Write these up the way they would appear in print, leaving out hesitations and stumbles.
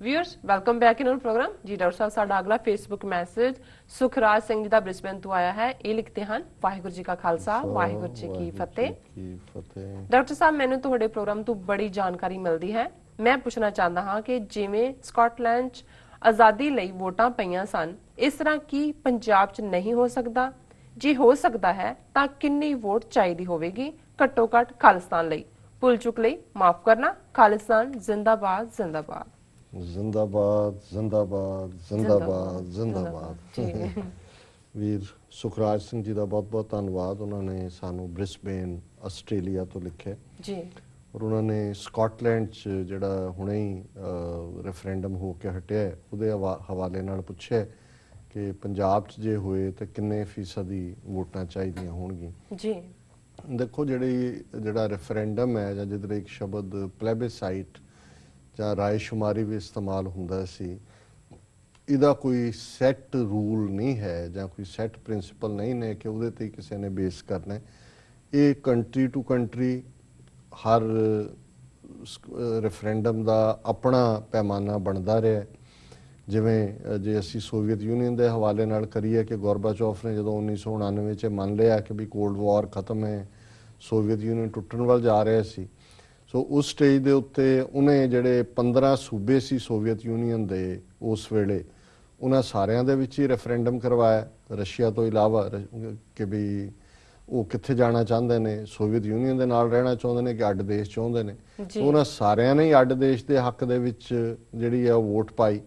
Viewers welcome back in program जी। Doctor साहब साडा अगला फेसबुक मैसेज सुखराज सिंह जी का ब्रिस्बेन तो आया है। ये लिखते हैं वाहिगुरू जी का खालसा वाहिगुरू जी की फतेह। डॉक्टर साहब मैंने तुहाडे प्रोग्राम तो बड़ी जानकारी मिलती है। मैं पूछना चाहता हाँ कि जिवें स्कॉटलैंड आज़ादी लई वोटां पईयां सन, इस तरह की पंजाब च नहीं हो सकता? जी हो सकता है तां किन्नी वोट चाहिदी होवेगी घट्टो घट खालिस्तान लई? भुल चुक लई माफ करना। खालिस्तान जिंदाबाद जिंदाबाद जिंदाबाद जिंदाबाद जिंदाबाद जिंदाबाद। वीर सुखराज सिंह जी का बहुत बहुत धन्यवाद। उन्होंने सानू ब्रिस्बेन आस्ट्रेलिया तो लिखे जी और उन्होंने स्कॉटलैंड जिहड़ा हुणे ही रेफरेंडम हो के हटिया उहदे हवाले नाल पुछे कि पंजाब जे होए तो किन्ने फीसदी वोटां चाहिदियां होणगीਆਂ जी। देखो जिहड़ा रेफरेंडम है जां जिहदे एक शब्द प्लेबिसाइट ਜਾਂ ਰਾਏਸ਼ੁਮਾਰੀ ਵੀ ਇਸਤੇਮਾਲ ਹੁੰਦਾ ਸੀ, ਇਹਦਾ ਕੋਈ ਸੈੱਟ ਰੂਲ ਨਹੀਂ ਹੈ ਜਾਂ ਕੋਈ ਸੈੱਟ ਪ੍ਰਿੰਸੀਪਲ ਨਹੀਂ ਨੇ ਕਿ ਉਹਦੇ ਤੇ ਕਿਸੇ ਨੇ ਬੇਸ ਕਰਨਾ। ਇਹ ਕੰਟਰੀ ਟੂ ਕੰਟਰੀ ਹਰ ਰੈਫਰੈਂਡਮ ਦਾ ਆਪਣਾ ਪੈਮਾਨਾ ਬਣਦਾ ਰਿਹਾ। ਜਿਵੇਂ ਜੇ ਅਸੀਂ ਸੋਵੀਅਤ ਯੂਨੀਅਨ ਦੇ ਹਵਾਲੇ ਨਾਲ ਕਰੀਏ ਕਿ ਗੋਰਬਾਚੋਫ ਨੇ ਜਦੋਂ 1999 'ਚ ਮੰਨ ਲਿਆ ਕਿ ਵੀ ਕੋਲਡ ਵਾਰ ਖਤਮ ਹੈ, ਸੋਵੀਅਤ ਯੂਨੀਅਨ ਟੁੱਟਣ ਵੱਲ ਜਾ ਰਿਹਾ ਸੀ, ਸੋ ਉਸ ਸਟੇਜ ਦੇ ਉੱਤੇ ਉਹਨੇ ਜਿਹੜੇ 15 ਸੂਬੇ ਸੀ ਸੋਵੀਅਤ ਯੂਨੀਅਨ ਦੇ ਉਸ ਵੇਲੇ, ਉਹਨਾਂ ਸਾਰਿਆਂ ਦੇ ਵਿੱਚ ਹੀ ਰੈਫਰੈਂਡਮ ਕਰਵਾਇਆ ਰਸ਼ੀਆ ਤੋਂ ਇਲਾਵਾ ਕਿ ਵੀ ਉਹ ਕਿੱਥੇ ਜਾਣਾ ਚਾਹੁੰਦੇ ਨੇ, ਸੋਵੀਅਤ ਯੂਨੀਅਨ ਦੇ ਨਾਲ ਰਹਿਣਾ ਚਾਹੁੰਦੇ ਨੇ ਕਿ ਅੱਡ ਦੇਸ਼ ਚਾਹੁੰਦੇ ਨੇ। ਉਹਨਾਂ ਸਾਰਿਆਂ ਨੇ ਹੀ ਅੱਡ ਦੇਸ਼ ਦੇ ਹੱਕ ਦੇ ਵਿੱਚ ਜਿਹੜੀ ਹੈ ਉਹ ਵੋਟ ਪਾਈ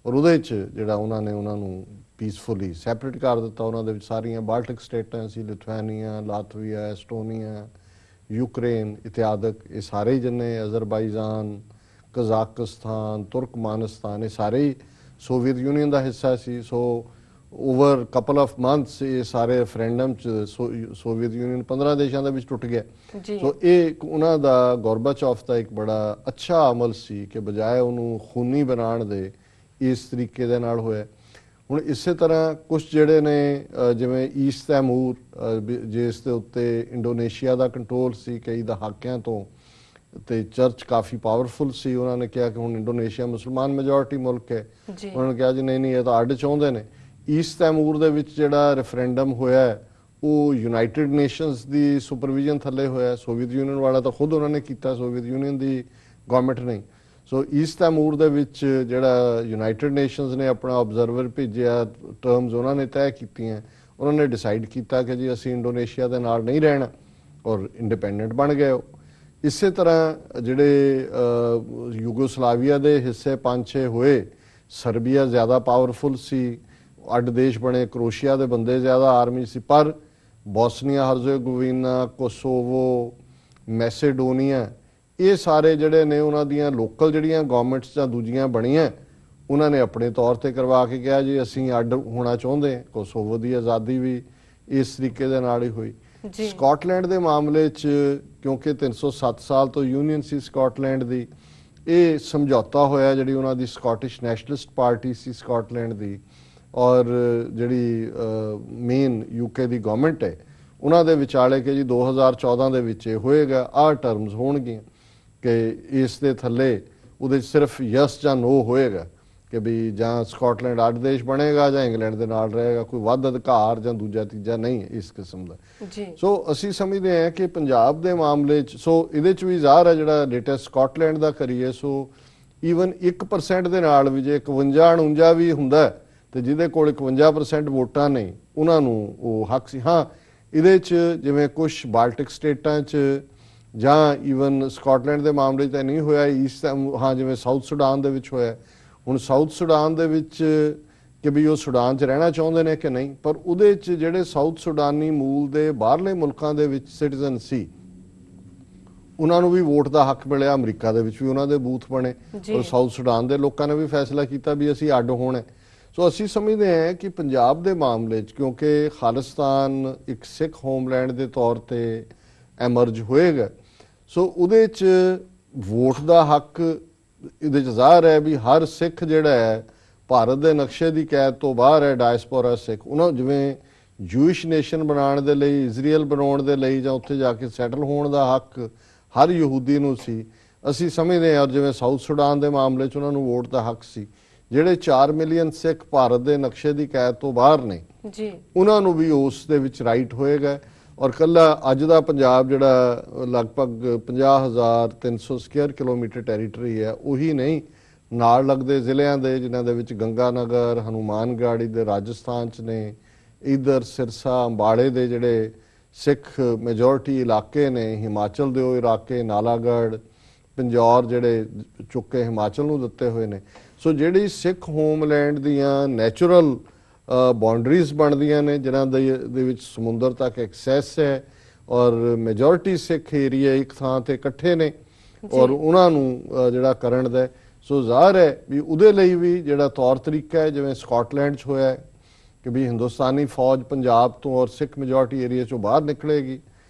ਔਰ ਉਹਦੇ 'ਚ ਜਿਹੜਾ ਉਹਨਾਂ ਨੇ ਉਹਨਾਂ ਨੂੰ ਪੀਸਫੁਲੀ ਸੈਪਰੇਟ ਕਰ ਦਿੱਤਾ। ਉਹਨਾਂ ਦੇ ਵਿੱਚ ਸਾਰੀਆਂ ਬਾਲਟਿਕ ਸਟੇਟਾਂ ਸੀ, ਲਿਥੁਆਨੀਆ, ਲਾਤਵੀਆ, ਐਸਟੋਨੀਆ, यूक्रेन इत्यादक, ये सारे ही जिन्ने अजरबाईजान, कजाकिस्तान, तुर्कमानिस्तान, ये सारे ही सोवियत यूनियन का हिस्सा सी। So over couple of months ये सारे रेफरेंडम सोवियत यूनियन 15 देशों के टुट गया। सो ये उन्हों का गोरबाचोफ का एक बड़ा अच्छा अमल सी कि बजाय उन्होंने खूनी बनाने दे इस तरीके दे नाल होया। ਹੁਣ ਇਸੇ ਤਰ੍ਹਾਂ ਕੁਛ ਜਿਹੜੇ ਨੇ ਜਿਵੇਂ ਈਸਟ ਤੈਮੂਰ ਜਿਸ ਦੇ ਉੱਤੇ ਇੰਡੋਨੇਸ਼ੀਆ ਦਾ ਕੰਟਰੋਲ ਸੀ ਕਈ ਦਹਾਕਿਆਂ ਤੋਂ ਤੇ ਚਰਚ ਕਾਫੀ ਪਾਵਰਫੁਲ ਸੀ। ਉਹਨਾਂ ਨੇ ਕਿਹਾ ਕਿ ਹੁਣ ਇੰਡੋਨੇਸ਼ੀਆ ਮੁਸਲਮਾਨ ਮੈਜੋਰਿਟੀ ਮੁਲਕ ਹੈ। ਉਹਨਾਂ ਨੇ ਕਿਹਾ ਜੀ ਨਹੀਂ ਇਹ ਤਾਂ ਅੱਡ ਚਾਹੁੰਦੇ ਨੇ। ਈਸਟ ਤੈਮੂਰ ਦੇ ਵਿੱਚ ਜਿਹੜਾ ਰੈਫਰੈਂਡਮ ਹੋਇਆ ਉਹ ਯੂਨਾਈਟਿਡ ਨੇਸ਼ਨਸ ਦੀ ਸੁਪਰਵਿਜ਼ਨ ਥੱਲੇ ਹੋਇਆ। ਸੋਵੀਅਤ ਯੂਨੀਅਨ ਵਾਲਾ ਤਾਂ ਖੁਦ ਉਹਨਾਂ ਨੇ ਕੀਤਾ, ਸੋਵੀਅਤ ਯੂਨੀਅਨ ਦੀ ਗਵਰਨਮੈਂਟ ਨਹੀਂ। ਸੋ ਈਸਟ ਤੈਮੂਰ ਦੇ ਵਿੱਚ ਜਿਹੜਾ ਯੂਨਾਈਟਿਡ ਨੇਸ਼ਨਸ ਨੇ ਆਪਣਾ ਆਬਜ਼ਰਵਰ ਭੇਜਿਆ, ਟਰਮਸ ਉਹਨਾਂ ਨੇ ਤੈਅ ਕੀਤੀਆਂ, ਉਹਨਾਂ ਨੇ ਡਿਸਾਈਡ ਕੀਤਾ ਕਿ ਜੀ ਅਸੀਂ ਇੰਡੋਨੇਸ਼ੀਆ ਦੇ ਨਾਲ ਨਹੀਂ ਰਹਿਣਾ ਔਰ ਇੰਡੀਪੈਂਡੈਂਟ ਬਣ ਗਏ। ਇਸੇ ਤਰ੍ਹਾਂ ਜਿਹੜੇ ਯੂਗੋਸਲਾਵੀਆ ਦੇ ਹਿੱਸੇ 5-6 ਹੋਏ, ਸਰਬੀਆ ਜ਼ਿਆਦਾ ਪਾਵਰਫੁਲ ਸੀ, ਅੱਡ ਦੇਸ਼ ਬਣੇ, ਕਰੋਸ਼ੀਆ ਦੇ ਬੰਦੇ ਜ਼ਿਆਦਾ ਆਰਮੀ ਸੀ, ਪਰ ਬੋਸਨੀਆ ਹਰਜ਼ੇਗੋਵੀਨਾ, ਕੋਸੋਵੋ, ਮੈਸੇਡੋਨੀਆ ਇਹ ਸਾਰੇ ਜਿਹੜੇ ਨੇ ਉਹਨਾਂ ਦੀਆਂ ਲੋਕਲ ਜਿਹੜੀਆਂ ਗਵਰਨਮੈਂਟਸ ਜਾਂ ਦੂਜੀਆਂ ਬਣੀਆਂ ਉਹਨਾਂ ਨੇ ਆਪਣੇ ਤੌਰ ਤੇ ਕਰਵਾ ਕੇ ਕਿਹਾ ਜੀ ਅਸੀਂ ਅੱਡ ਹੋਣਾ ਚਾਹੁੰਦੇ ਹਾਂ। ਕੋਸੋਵੋ ਦੀ ਆਜ਼ਾਦੀ ਵੀ ਇਸ ਤਰੀਕੇ ਦੇ ਨਾਲ ਹੀ ਹੋਈ। ਸਕਾਟਲੈਂਡ ਦੇ ਮਾਮਲੇ 'ਚ ਕਿਉਂਕਿ 307 ਸਾਲ ਤੋਂ ਯੂਨੀਅਨ ਸੀ ਸਕਾਟਲੈਂਡ ਦੀ, ਇਹ ਸਮਝੌਤਾ ਹੋਇਆ ਜਿਹੜੀ ਉਹਨਾਂ ਦੀ ਸਕਾਟਿਸ਼ ਨੈਸ਼ਨਲਿਸਟ ਪਾਰਟੀ ਸੀ ਸਕਾਟਲੈਂਡ ਦੀ ਔਰ ਜਿਹੜੀ ਮੇਨ ਯੂਕੇ ਦੀ ਗਵਰਨਮੈਂਟ ਹੈ ਉਹਨਾਂ ਦੇ ਵਿਚਾਲੇ ਕਿ ਜੀ 2014 ਦੇ ਵਿੱਚ ਇਹ ਹੋਏਗਾ, ਆਹ ਟਰਮਸ ਹੋਣਗੀਆਂ ਕਿ ਇਸ ਦੇ ਥੱਲੇ ਉਹਦੇ ਸਿਰਫ ਯਸ ਜਾਂ ਨੋ ਹੋਏਗਾ ਕਿ ਵੀ ਜਾਂ ਸਕਾਟਲੈਂਡ ਅੱਡ ਦੇਸ਼ ਬਣੇਗਾ ਜਾਂ ਇੰਗਲੈਂਡ ਦੇ ਨਾਲ ਰਹੇਗਾ, ਕੋਈ ਵੱਧ ਅਧਿਕਾਰ ਜਾਂ ਦੂਜਾ ਤੀਜਾ ਨਹੀਂ ਇਸ ਕਿਸਮ ਦਾ। ਸੋ ਅਸੀਂ ਸਮਝਦੇ ਹਾਂ ਕਿ ਪੰਜਾਬ ਦੇ ਮਾਮਲੇ 'ਚ ਸੋ ਇਹਦੇ 'ਚ ਵੀ ਜ਼ਾਹਰ ਹੈ ਜਿਹੜਾ ਲੇਟੈਸਟ ਸਕਾਟਲੈਂਡ ਦਾ ਕਰੀਏ ਸੋ ਈਵਨ 1% ਦੇ ਨਾਲ ਵੀ ਜੇ 51-49 ਵੀ ਹੁੰਦਾ ਤੇ ਜਿਹਦੇ ਕੋਲ 51% ਵੋਟਾਂ ਨੇ ਉਹਨਾਂ ਨੂੰ ਉਹ ਹੱਕ ਸੀ। ਹਾਂ ਇਹਦੇ 'ਚ ਜਿਵੇਂ ਕੁਛ ਬਾਲਟਿਕ ਸਟੇਟਾਂ 'ਚ ਜਾਂ ਈਵਨ ਸਕਾਟਲੈਂਡ ਦੇ ਮਾਮਲੇ 'ਚ ਤਾਂ ਨਹੀਂ ਹੋਇਆ, ਈਸਟ ਹਾਂ ਜਿਵੇਂ ਸਾਊਥ ਸੁਡਾਨ ਦੇ ਵਿੱਚ ਹੋਇਆ। ਹੁਣ ਸਾਊਥ ਸੁਡਾਨ ਦੇ ਵਿੱਚ ਕਿ ਵੀ ਉਹ ਸੁਡਾਨ 'ਚ ਰਹਿਣਾ ਚਾਹੁੰਦੇ ਨੇ ਕਿ ਨਹੀਂ, ਪਰ ਉਹਦੇ 'ਚ ਜਿਹੜੇ ਸਾਊਥ ਸੁਡਾਨੀ ਮੂਲ ਦੇ ਬਾਹਰਲੇ ਮੁਲਕਾਂ ਦੇ ਵਿੱਚ ਸਿਟੀਜ਼ਨ ਸੀ ਉਹਨਾਂ ਨੂੰ ਵੀ ਵੋਟ ਦਾ ਹੱਕ ਮਿਲਿਆ। ਅਮਰੀਕਾ ਦੇ ਵਿੱਚ ਵੀ ਉਹਨਾਂ ਦੇ ਬੂਥ ਬਣੇ ਔਰ ਸਾਊਥ ਸੁਡਾਨ ਦੇ ਲੋਕਾਂ ਨੇ ਵੀ ਫੈਸਲਾ ਕੀਤਾ ਵੀ ਅਸੀਂ ਅੱਡ ਹੋਣਾ। ਸੋ ਅਸੀਂ ਸਮਝਦੇ ਹਾਂ ਕਿ ਪੰਜਾਬ ਦੇ ਮਾਮਲੇ 'ਚ ਕਿਉਂਕਿ ਖਾਲਿਸਤਾਨ ਇੱਕ ਸਿੱਖ ਹੋਮਲੈਂਡ ਦੇ ਤੌਰ ਤੇ ਐਮਰਜ ਹੋਏਗਾ, ਸੋ ਉਹਦੇ 'ਚ ਵੋਟ ਦਾ ਹੱਕ ਇਹਦੇ 'ਚ ਜ਼ਾਹਰ ਹੈ ਵੀ ਹਰ ਸਿੱਖ ਜਿਹੜਾ ਹੈ ਭਾਰਤ ਦੇ ਨਕਸ਼ੇ ਦੀ ਕੈਦ ਤੋਂ ਬਾਹਰ ਹੈ, ਡਾਇਸਪੋਰਾ ਸਿੱਖ। ਉਹਨਾਂ ਜਿਵੇਂ ਜੂਇਸ਼ ਨੇਸ਼ਨ ਬਣਾਉਣ ਦੇ ਲਈ, ਇਜ਼ਰਾਈਲ ਬਣਾਉਣ ਦੇ ਲਈ ਜਾਂ ਉੱਥੇ ਜਾ ਕੇ ਸੈਟਲ ਹੋਣ ਦਾ ਹੱਕ ਹਰ ਯਹੂਦੀ ਨੂੰ ਸੀ, ਅਸੀਂ ਸਮਝਦੇ ਹਾਂ, ਜਿਵੇਂ ਸਾਊਥ ਸੁਡਾਨ ਦੇ ਮਾਮਲੇ 'ਚ ਉਹਨਾਂ ਨੂੰ ਵੋਟ ਦਾ ਹੱਕ ਸੀ। ਜਿਹੜੇ 4 ਮਿਲੀਅਨ ਸਿੱਖ ਭਾਰਤ ਦੇ ਨਕਸ਼ੇ ਦੀ ਕੈਦ ਤੋਂ ਬਾਹਰ ਨੇ ਜੀ, ਉਹਨਾਂ ਨੂੰ ਵੀ ਉਸ ਦੇ ਵਿੱਚ ਰਾਈਟ ਹੋਏਗਾ। ਔਰ ਕੱਲਾ ਅੱਜ ਦਾ ਪੰਜਾਬ ਜਿਹੜਾ ਲਗਭਗ 50,300 ਸਕੁਅਰ ਕਿਲੋਮੀਟਰ ਟੈਰੀਟਰੀ ਹੈ, ਉਹੀ ਨਹੀਂ, ਨਾਲ ਲੱਗਦੇ ਜ਼ਿਲ੍ਹਿਆਂ ਦੇ ਜਿਨ੍ਹਾਂ ਦੇ ਵਿੱਚ ਗੰਗਾਨਗਰ, ਹਨੂਮਾਨਗੜ੍ਹ ਦੇ ਰਾਜਸਥਾਨ 'ਚ ਨੇ, ਇਧਰ ਸਿਰਸਾ ਅੰਬਾੜੇ ਦੇ ਜਿਹੜੇ ਸਿੱਖ ਮੈਜੋਰਟੀ ਇਲਾਕੇ ਨੇ, ਹਿਮਾਚਲ ਦੇ ਉਹ ਇਲਾਕੇ, ਨਾਲਾਗੜ੍ਹ, ਪੰਜੌਰ ਜਿਹੜੇ ਚੁੱਕੇ ਹਿਮਾਚਲ ਨੂੰ ਦਿੱਤੇ ਹੋਏ ਨੇ। ਸੋ ਜਿਹੜੀ ਸਿੱਖ ਹੋਮਲੈਂਡ ਦੀਆਂ ਨੈਚੁਰਲ ਬਾਉਂਡਰੀਜ਼ ਬਣਦੀਆਂ ਨੇ, ਜਿਨ੍ਹਾਂ ਦੇ ਵਿੱਚ ਸਮੁੰਦਰ ਤੱਕ ਐਕਸੈਸ ਹੈ, ਔਰ ਮੈਜੋਰਟੀ ਸਿੱਖ ਏਰੀਆ ਇੱਕ ਥਾਂ ਤੇ ਇਕੱਠੇ ਨੇ, ਔਰ ਉਹਨਾਂ ਨੂੰ ਜਿਹੜਾ ਕਰਨ ਦਾ, ਸੋ ਜ਼ਾਹਰ ਹੈ ਵੀ ਉਹਦੇ ਲਈ ਵੀ ਜਿਹੜਾ ਤੌਰ ਤਰੀਕਾ ਹੈ, ਜਿਵੇਂ ਸਕਾਟਲੈਂਡ 'ਚ ਹੋਇਆ ਕਿ ਵੀ ਹਿੰਦੁਸਤਾਨੀ ਫੌਜ ਪੰਜਾਬ ਤੋਂ ਔਰ ਸਿੱਖ ਮੈਜੋਰਟੀ ਏਰੀਆ 'ਚੋਂ ਬਾਹਰ ਨਿਕਲੇਗੀ,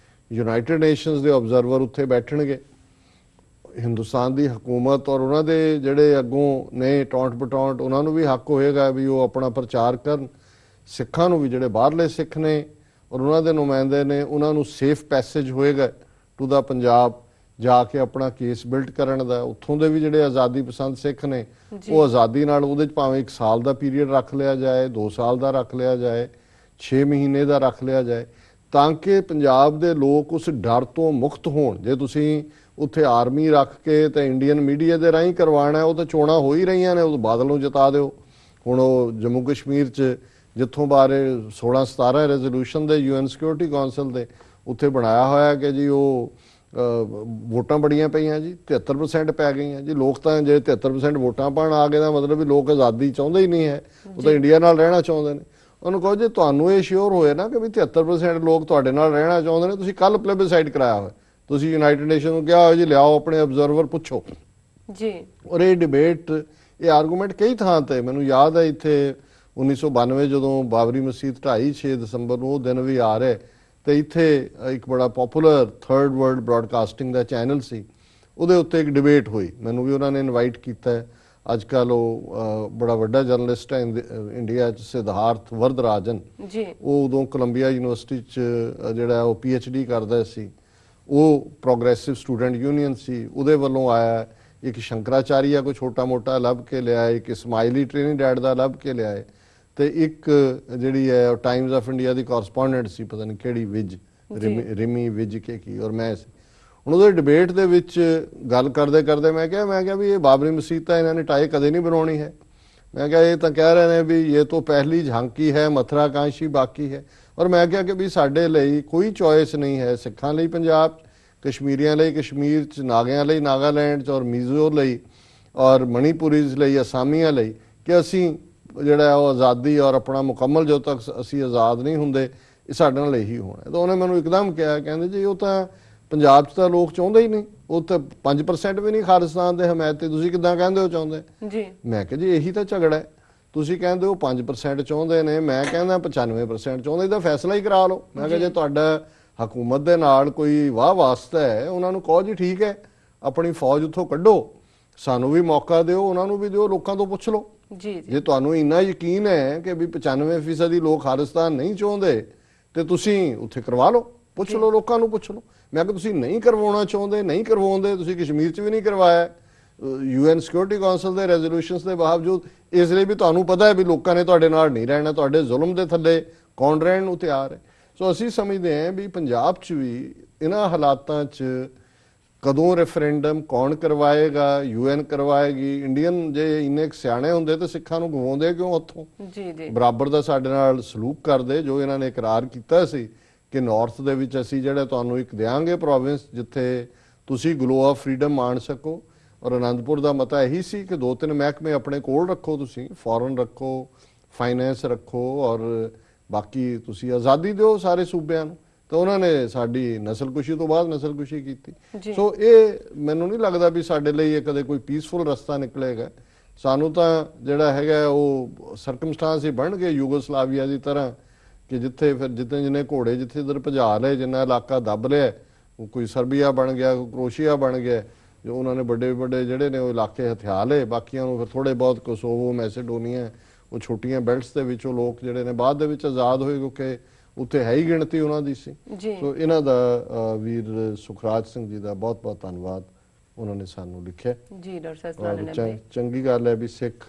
ਯੂਨਾਈਟਿਡ ਨੇਸ਼ਨਸ ਦੇ ਆਬਜ਼ਰਵਰ ਉੱਥੇ ਬੈਠਣਗੇ, ਹਿੰਦੁਸਤਾਨ ਦੀ ਹਕੂਮਤ ਔਰ ਉਹਨਾਂ ਦੇ ਜਿਹੜੇ ਅੱਗੋਂ ਨੇ ਟੌਂਟ ਬਟੌਂਟ, ਉਹਨਾਂ ਨੂੰ ਵੀ ਹੱਕ ਹੋਏਗਾ ਵੀ ਉਹ ਆਪਣਾ ਪ੍ਰਚਾਰ ਕਰਨ। ਸਿੱਖਾਂ ਨੂੰ ਵੀ, ਜਿਹੜੇ ਬਾਹਰਲੇ ਸਿੱਖ ਨੇ ਔਰ ਉਹਨਾਂ ਦੇ ਨੁਮਾਇੰਦੇ ਨੇ, ਉਹਨਾਂ ਨੂੰ ਸੇਫ ਪੈਸੇਜ ਹੋਏਗਾ ਟੂ ਦਾ ਪੰਜਾਬ, ਜਾ ਕੇ ਆਪਣਾ ਕੇਸ ਬਿਲਡ ਕਰਨ ਦਾ। ਉੱਥੋਂ ਦੇ ਵੀ ਜਿਹੜੇ ਆਜ਼ਾਦੀ ਪਸੰਦ ਸਿੱਖ ਨੇ, ਉਹ ਆਜ਼ਾਦੀ ਨਾਲ ਉਹਦੇ 'ਚ ਭਾਵੇਂ 1 ਸਾਲ ਦਾ ਪੀਰੀਅਡ ਰੱਖ ਲਿਆ ਜਾਏ, 2 ਸਾਲ ਦਾ ਰੱਖ ਲਿਆ ਜਾਏ, 6 ਮਹੀਨੇ ਦਾ ਰੱਖ ਲਿਆ ਜਾਏ, ਤਾਂ ਕਿ ਪੰਜਾਬ ਦੇ ਲੋਕ ਉਸ ਡਰ ਤੋਂ ਮੁਕਤ ਹੋਣ। ਜੇ ਤੁਸੀਂ ਉੱਥੇ ਆਰਮੀ ਰੱਖ ਕੇ ਤੇ ਇੰਡੀਅਨ ਮੀਡੀਆ ਦੇ ਰਾਹੀਂ ਕਰਵਾਉਣਾ, ਉਹ ਤਾਂ ਚੋਣਾਂ ਹੋ ਹੀ ਰਹੀਆਂ ਨੇ, ਉਹ ਬਾਦਲ ਨੂੰ ਜਿਤਾ ਦਿਓ। ਹੁਣ ਉਹ ਜੰਮੂ ਕਸ਼ਮੀਰ 'ਚ ਜਿੱਥੋਂ ਬਾਰੇ 16-17 ਰੈਜ਼ੋਲੂਸ਼ਨ ਦੇ UN ਸਿਕਿਉਰਿਟੀ ਕੌਂਸਲ ਦੇ ਉੱਥੇ ਬਣਾਇਆ ਹੋਇਆ ਕਿ ਜੀ ਉਹ ਵੋਟਾਂ ਬੜੀਆਂ ਪਈਆਂ ਜੀ, 73% ਪੈ ਗਈਆਂ ਜੀ। ਲੋਕ ਤਾਂ ਜੇ 73% ਵੋਟਾਂ ਪਾਉਣ ਆ ਗਏ ਤਾਂ ਮਤਲਬ ਵੀ ਲੋਕ ਆਜ਼ਾਦੀ ਚਾਹੁੰਦੇ ਹੀ ਨਹੀਂ ਹੈ, ਉਹ ਤਾਂ ਇੰਡੀਆ ਨਾਲ ਰਹਿਣਾ ਚਾਹੁੰਦੇ ਨੇ। ਉਹਨੂੰ ਕਹੋ ਜੇ ਤੁਹਾਨੂੰ ਇਹ ਸ਼ੋਰ ਹੋਏ ਨਾ ਕਿ ਵੀ 73% ਲੋਕ ਤੁਹਾਡੇ ਨਾਲ ਰਹਿਣਾ ਚਾਹੁੰਦੇ ਨੇ, ਤੁਸੀਂ ਕੱਲ ਪਲੇਬਿਸਾਈਡ ਕਰਾਇਆ ਹੋਇਆ, ਤੁਸੀਂ ਯੂਨਾਈਟਿਡ ਨੇਸ਼ਨ ਨੂੰ ਕਿਹਾ ਹੋਇਆ ਜੀ ਲਿਆਓ ਆਪਣੇ ਆਬਜ਼ਰਵਰ, ਪੁੱਛੋ ਜੀ। ਔਰ ਇਹ ਡਿਬੇਟ, ਇਹ ਆਰਗੂਮੈਂਟ ਕਈ ਥਾਂ ਤੇ, ਮੈਨੂੰ ਯਾਦ ਹੈ ਇੱਥੇ 1992 ਜਦੋਂ ਬਾਬਰੀ ਮਸਜਿਦ ਢਾਈ 6 ਦਸੰਬਰ ਨੂੰ, ਉਹ ਦਿਨ ਵੀ ਆ ਰਿਹਾ, ਤੇ ਇੱਥੇ ਇੱਕ ਬੜਾ ਪਪੂਲਰ ਥਰਡ ਵਰਲਡ ਬ੍ਰਾਡਕਾਸਟਿੰਗ ਦਾ ਚੈਨਲ ਸੀ, ਉਹਦੇ ਉੱਤੇ ਇੱਕ ਡਿਬੇਟ ਹੋਈ। ਮੈਨੂੰ ਵੀ ਉਹਨਾਂ ਨੇ ਇਨਵਾਈਟ ਕੀਤਾ ਹੈ। ਅੱਜ ਕੱਲ੍ਹ ਉਹ ਬੜਾ ਵੱਡਾ ਜਰਨਲਿਸਟ ਹੈ ਇੰਡੀਆ 'ਚ, ਸਿਧਾਰਥ ਵਰਦਰਾਜਨ ਜੀ। ਉਹ ਉਦੋਂ ਕੋਲੰਬੀਆ ਯੂਨੀਵਰਸਿਟੀ 'ਚ ਜਿਹੜਾ ਉਹ PhD ਕਰਦਾ ਸੀ, ਉਹ ਪ੍ਰੋਗਰੈਸਿਵ ਸਟੂਡੈਂਟ ਯੂਨੀਅਨ ਸੀ, ਉਹਦੇ ਵੱਲੋਂ ਆਇਆ। ਇੱਕ ਸ਼ੰਕਰਾਚਾਰੀਆ ਕੋਈ ਛੋਟਾ ਮੋਟਾ ਲੱਭ ਕੇ ਲਿਆ, ਇੱਕ ਇਸਮਾਈਲੀ ਟ੍ਰਿਨੀਡੈਡ ਦਾ ਲੱਭ ਕੇ ਲਿਆਏ, ਤੇ ਇੱਕ ਜਿਹੜੀ ਹੈ Times of India the correspondent ਸੀ, ਪਤਾ ਨਹੀਂ ਕਿਹੜੀ ਵਿਜ, ਰਿਮੀ ਵਿਜ ਕੇ ਕੀ, ਔਰ ਮੈਂ ਸੀ। ਹੁਣ ਉਹਦੇ ਡਿਬੇਟ ਦੇ ਵਿੱਚ ਗੱਲ ਕਰਦੇ ਕਰਦੇ ਮੈਂ ਕਿਹਾ ਵੀ ਇਹ ਬਾਬਰੀ ਮਸਜਿਦ ਤਾਂ ਇਹਨਾਂ ਨੇ ਟਾਈ ਕਦੇ ਨਹੀਂ ਬਣਾਉਣੀ ਹੈ। ਮੈਂ ਕਿਹਾ ਇਹ ਤਾਂ ਕਹਿ ਰਹੇ ਨੇ ਵੀ ਇਹ ਤਾਂ ਪਹਿਲੀ ਝਾਂਕੀ ਹੈ, ਮਥੁਰਾ ਕਾਂਸ਼ੀ ਬਾਕੀ ਹੈ। ਔਰ ਮੈਂ ਕਿਹਾ ਕਿ ਵੀ ਸਾਡੇ ਲਈ ਕੋਈ ਚੋਇਸ ਨਹੀਂ ਹੈ, ਸਿੱਖਾਂ ਲਈ ਪੰਜਾਬ, ਕਸ਼ਮੀਰੀਆਂ ਲਈ ਕਸ਼ਮੀਰ 'ਚ, ਨਾਗਿਆਂ ਲਈ ਨਾਗਾਲੈਂਡ 'ਚ, ਔਰ ਮਿਜ਼ੋ ਲਈ ਔਰ ਮਣੀਪੁਰੀਜ਼ ਲਈ, ਅਸਾਮੀਆਂ ਲਈ, ਕਿ ਅਸੀਂ ਜਿਹੜਾ ਉਹ ਆਜ਼ਾਦੀ ਔਰ ਆਪਣਾ ਮੁਕੰਮਲ ਜਦੋਂ ਤੱਕ ਅਸੀਂ ਆਜ਼ਾਦ ਨਹੀਂ ਹੁੰਦੇ, ਇਹ ਸਾਡੇ ਨਾਲ ਇਹੀ ਹੋਣਾ। ਤਾਂ ਉਹਨੇ ਮੈਨੂੰ ਇੱਕਦਮ ਕਿਹਾ, ਕਹਿੰਦੇ ਜੀ ਉਹ ਤਾਂ ਪੰਜਾਬ 'ਚ ਤਾਂ ਲੋਕ ਚਾਹੁੰਦੇ ਹੀ ਨਹੀਂ, ਉਹ ਤਾਂ 5% ਵੀ ਨਹੀਂ ਖਾਲਿਸਤਾਨ ਦੇ ਹਮਾਇਤ, ਤੁਸੀਂ ਕਿੱਦਾਂ ਕਹਿੰਦੇ ਹੋ ਚਾਹੁੰਦੇ ਜੀ? ਮੈਂ ਕਿਹਾ ਜੀ ਇਹੀ ਤਾਂ ਝਗੜਾ ਹੈ, ਤੁਸੀਂ ਕਹਿੰਦੇ ਹੋ 5% ਚਾਹੁੰਦੇ ਨੇ, ਮੈਂ ਕਹਿੰਦਾ 95% ਚਾਹੁੰਦੇ, ਇਹਦਾ ਫੈਸਲਾ ਹੀ ਕਰਾ ਲਓ। ਮੈਂ ਕਿਹਾ ਜੇ ਤੁਹਾਡਾ ਹਕੂਮਤ ਦੇ ਨਾਲ ਕੋਈ ਵਾਹ ਵਾਸਤਾ ਹੈ, ਉਹਨਾਂ ਨੂੰ ਕਹੋ ਜੀ ਠੀਕ ਹੈ, ਆਪਣੀ ਫੌਜ ਉੱਥੋਂ ਕੱਢੋ, ਸਾਨੂੰ ਵੀ ਮੌਕਾ ਦਿਓ, ਉਹਨਾਂ ਨੂੰ ਵੀ ਦਿਓ, ਲੋਕਾਂ ਤੋਂ ਪੁੱਛ ਲਓ ਜੀ। ਜੇ ਤੁਹਾਨੂੰ ਇੰਨਾ ਯਕੀਨ ਹੈ ਕਿ ਵੀ 95% ਲੋਕ ਖਾਲਿਸਤਾਨ ਨਹੀਂ ਚਾਹੁੰਦੇ, ਤੇ ਤੁਸੀਂ ਉੱਥੇ ਕਰਵਾ ਲਓ, ਪੁੱਛ ਲਓ, ਲੋਕਾਂ ਨੂੰ ਪੁੱਛ ਲਓ। ਮੈਂ ਕਿਹਾ ਤੁਸੀਂ ਨਹੀਂ ਕਰਵਾਉਣਾ ਚਾਹੁੰਦੇ, ਨਹੀਂ ਕਰਵਾਉਂਦੇ, ਤੁਸੀਂ ਕਸ਼ਮੀਰ 'ਚ ਵੀ ਨਹੀਂ ਕਰਵਾਇਆ UN ਸਿਕਿਉਰਿਟੀ ਕੌਂਸਲ ਦੇ ਰੈਜ਼ੋਲੂਸ਼ਨਸ ਦੇ ਬਾਵਜੂਦ, ਇਸ ਲਈ ਵੀ ਤੁਹਾਨੂੰ ਪਤਾ ਹੈ ਵੀ ਲੋਕਾਂ ਨੇ ਤੁਹਾਡੇ ਨਾਲ ਨਹੀਂ ਰਹਿਣਾ, ਤੁਹਾਡੇ ਜ਼ੁਲਮ ਦੇ ਥੱਲੇ ਕੌਣ ਰਹਿਣ ਨੂੰ ਤਿਆਰ ਹੈ। ਸੋ ਅਸੀਂ ਸਮਝਦੇ ਹਾਂ ਵੀ ਪੰਜਾਬ 'ਚ ਵੀ ਇਹਨਾਂ ਹਾਲਾਤਾਂ 'ਚ ਕਦੋਂ ਰੈਫਰੈਂਡਮ, ਕੌਣ ਕਰਵਾਏਗਾ, UN ਕਰਵਾਏਗੀ, ਇੰਡੀਅਨ ਜੇ ਇੰਨੇ ਸਿਆਣੇ ਹੁੰਦੇ ਤਾਂ ਸਿੱਖਾਂ ਨੂੰ ਗਵਾਉਂਦੇ ਕਿਉਂ ਉੱਥੋਂ ਜੀ? ਬਰਾਬਰ ਦਾ ਸਾਡੇ ਨਾਲ ਸਲੂਕ ਕਰਦੇ, ਜੋ ਇਹਨਾਂ ਨੇ ਇਕਰਾਰ ਕੀਤਾ ਸੀ ਕਿ ਨਾਰਥ ਦੇ ਵਿੱਚ ਅਸੀਂ ਜਿਹੜਾ ਤੁਹਾਨੂੰ ਇੱਕ ਦਿਆਂਗੇ ਪ੍ਰੋਵਿੰਸ ਜਿੱਥੇ ਤੁਸੀਂ ਗਲੋ ਆਫ ਫਰੀडम ਮਾਣ ਸਕੋ। ਔਰ ਅਨੰਦਪੁਰ ਦਾ ਮਤਾ ਇਹੀ ਸੀ ਕਿ 2-3 ਮਹਿਕਮੇ ਆਪਣੇ ਕੋਲ ਰੱਖੋ, ਤੁਸੀਂ ਫੋਰਨ ਰੱਖੋ, ਫਾਈਨੈਂਸ ਰੱਖੋ, ਔਰ ਬਾਕੀ ਤੁਸੀਂ ਆਜ਼ਾਦੀ ਦਿਓ ਸਾਰੇ ਸੂਬਿਆਂ ਨੂੰ। ਤਾਂ ਉਹਨਾਂ ਨੇ ਸਾਡੀ ਨਸਲਕੁਸ਼ੀ ਤੋਂ ਬਾਅਦ ਨਸਲਕੁਸ਼ੀ ਕੀਤੀ। ਸੋ ਇਹ ਮੈਨੂੰ ਨਹੀਂ ਲੱਗਦਾ ਵੀ ਸਾਡੇ ਲਈ ਇਹ ਕਦੇ ਕੋਈ ਪੀਸਫੁਲ ਰਸਤਾ ਨਿਕਲੇਗਾ। ਸਾਨੂੰ ਤਾਂ ਜਿਹੜਾ ਹੈਗਾ ਉਹ ਸਰਕਮਸਟੈਂਸ ਹੀ ਬਣ ਗਏ ਯੂਗੋਸਲਾਵੀਆ ਦੀ ਤਰ੍ਹਾਂ ਕਿ ਜਿੱਥੇ ਫਿਰ ਜਿੰਨੇ ਘੋੜੇ ਜਿੱਥੇ ਇੱਧਰ ਭਜਾ ਲਏ, ਜਿੰਨਾ ਇਲਾਕਾ ਦੱਬ ਲਿਆ, ਕੋਈ ਸਰਬੀਆ ਬਣ ਗਿਆ, ਕੋਈ ਕਰੋਸ਼ੀਆ ਬਣ ਗਿਆ, ਜੋ ਉਹਨਾਂ ਨੇ ਵੱਡੇ ਵੱਡੇ ਜਿਹੜੇ ਨੇ ਉਹ ਇਲਾਕੇ ਹਥਿਆ ਲਏ, ਬਾਕੀਆਂ ਨੂੰ ਫਿਰ ਥੋੜੇ ਬਹੁਤ ਕੋਸੋਵੋ, ਮੈਸੇਡੋਨੀਆ, ਉਹ ਛੋਟੀਆਂ ਬੈਲਟਸ ਦੇ ਵਿੱਚੋਂ ਲੋਕ ਜਿਹੜੇ ਨੇ ਬਾਅਦ ਦੇ ਵਿੱਚ ਆਜ਼ਾਦ ਹੋਏ, ਕਿਉਂਕਿ ਉੱਥੇ ਹੈ ਹੀ ਗਿਣਤੀ ਉਹਨਾਂ ਦੀ ਸੀ। ਸੋ ਇਹਨਾਂ ਦਾ ਵੀਰ ਸੁਖਰਾਜ ਸਿੰਘ ਜੀ ਦਾ ਬਹੁਤ ਬਹੁਤ ਧੰਨਵਾਦ। ਉਹਨਾਂ ਨੇ ਸਾਨੂੰ ਲਿਖਿਆ ਜੀ ਡਾਕਟਰ ਸਾਹਿਬ ਸੁਣਾ ਲੈਣੇ ਔਰ ਚੰਗੀ ਗੱਲ ਹੈ ਵੀ ਸਿੱਖ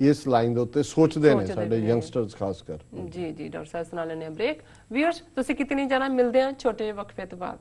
ਇਸ ਲਾਈਨ ਦੇ ਉੱਤੇ ਸੋਚਦੇ ਨੇ ਸਾਡੇ ਯੰਗਸਟਰਸ ਖਾਸ ਕਰ ਜੀ ਜੀ ਡਾਕਟਰ ਸਾਹਿਬ ਸੁਣਾ ਲੈਣੇ ਬ੍ਰੇਕ ਵੀਅਰਸ ਤੁਸੀਂ ਕਿਤੇ ਨਹੀਂ ਜਾਣਾ ਮਿਲਦੇ ਆ ਛੋਟੇ ਜਿਹੇ ਵਕਫੇ ਤੋਂ ਬਾਅਦ